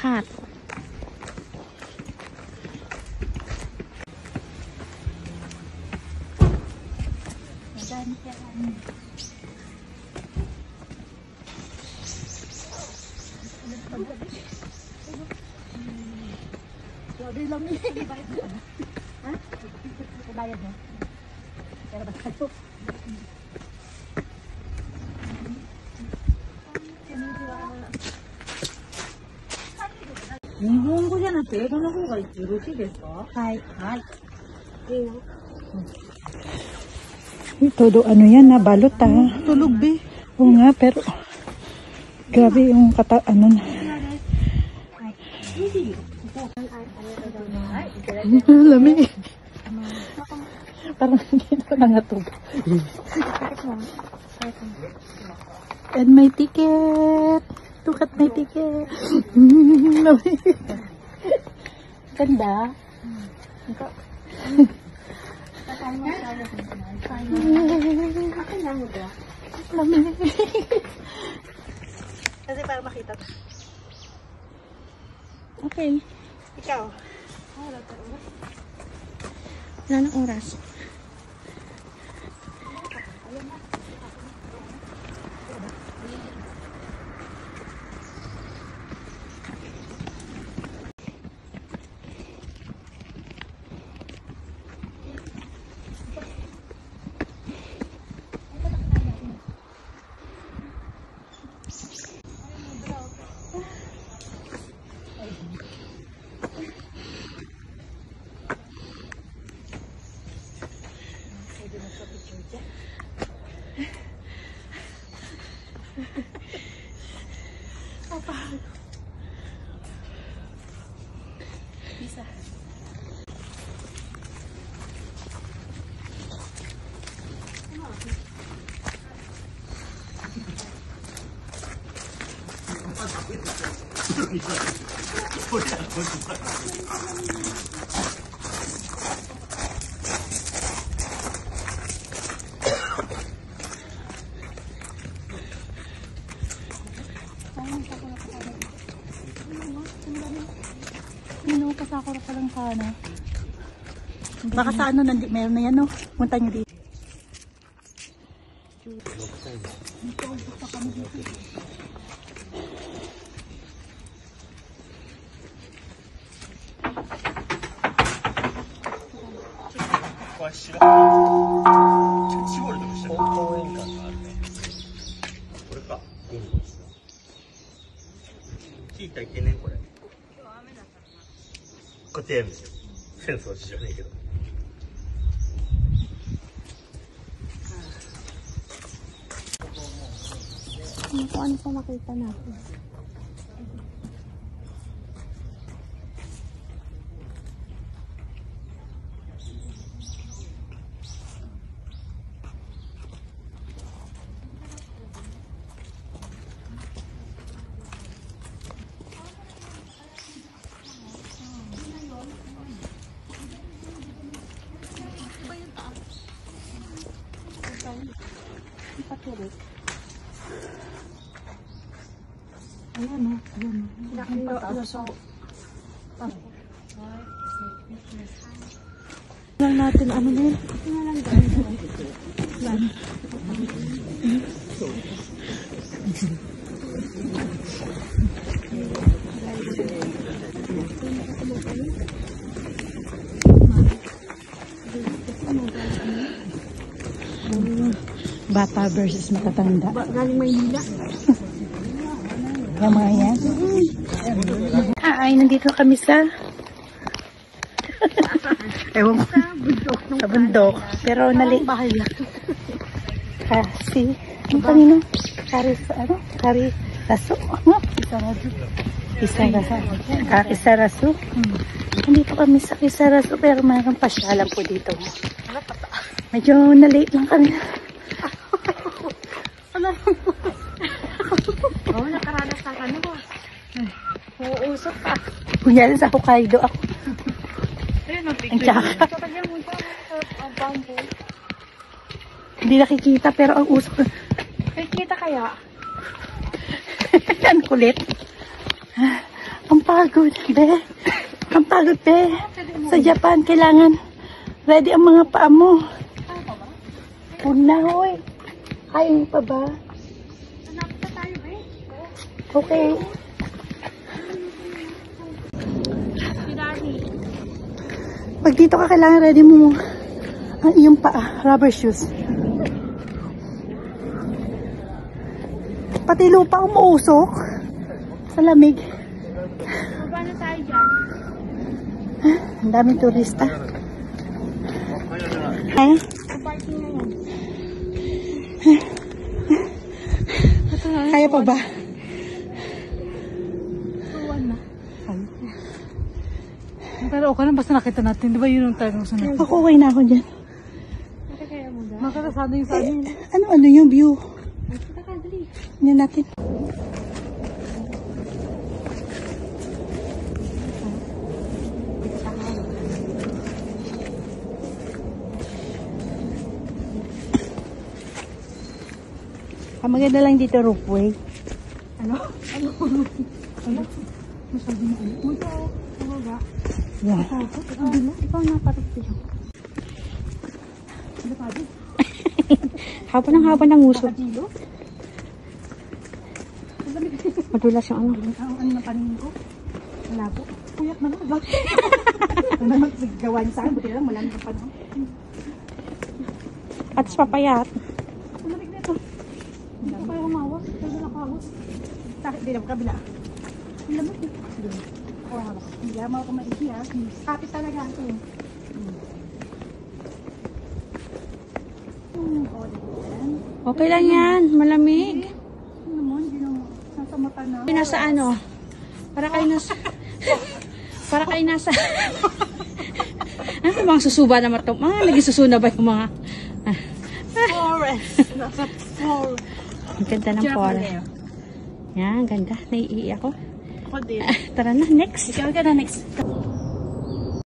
cat. Grabe lang eh. Ha? Bayad mo? Pero ba tayo? Nihongoじゃなくて英語の方がよろしいですか？はい。はい。いいよ。Todo ano yan na balot ah. Tulog be. Oo nga pero grabe yung ano na. Lamig. Parang hindi na nangatog. And my ticket. Look at my ticket. Ganda. Lamig. Kasi para makita. Okay. Ikaw. Wala nang oras. Bisa. Kasakura pa lang sana. Baka sa ano, meron na yan no. Punta nyo dito. Ano pa makita natin? Patuloy. Ayan o. Ayan. Lang natin ano na yun. Yan. Bata versus matatanda. Galing Maynila. Yung mga yan. Ay, nandito kami sa ewan ko. Sa bundok. Pero nali. Kasi, ang kanino? Kari-raso. Isa-raso. Nandito kami sa Isa-raso pero mayroon pasyalan po dito. Medyo na-late lang kami. Oo, nakaranas ka ano ba? Uusap ka. Kunyari sa Hokkaido ako. Ayun, Ang tsaka. Hindi nakikita pero ang usok. Nakikita kaya? Ang kulit. Ang pagod, be. Ang pagod, be. Sa Japan, kailangan ready ang mga paa mo. Huwag na, hoy. Kaya pa ba? Okay. Pag dito ka, kailangan ready mo ang iyong paa. Rubber shoes. Pati lupa umuusok sa lamig. Paano tayo dyan? Ang daming turista. Ay? Parking na yan. Kaya pa ba? Tuwan na. Pero okay lang, basta nakita natin. Di ba yun ang talagang sunod? Ako okay na ako dyan. Kaya mo dyan? Makakasado yung sa amin. Ano yung view? Nakakadali. Yan natin. Ang maganda lang dito, roofway. Ano? Ano? Ano? Masabi mo. Muto. Tumaga. Yeah. Ikaw naparapin. Ano pa di? Haba ng uso. Nakadilo? Madulas yung ano. Ang ano na paningin ko? Malabo. Puyat na lang. Ano naman gawa niya sa akin? Buti lang malamig ang panahon. At papayat. Malamig na ito. Hindi ko kaya umawas. Kaya nakawas. Hindi na kabila. Ang lamig eh. Hindi lamaw ka maigi ha. Kapit talaga ito. Okay lang yan. Malamig. Ano naman? Hindi naman. Nasa mata na. Nasa ano? Para kayo nasa... Para kayo nasa... Ano mga susuba na mato? Naging susuna ba yung mga... Forest. Nasa forest. Ang ganda ng forest. Yan, ganda. Naiiyak ako. Ako din. Tara na, next. Ikaw ka na next.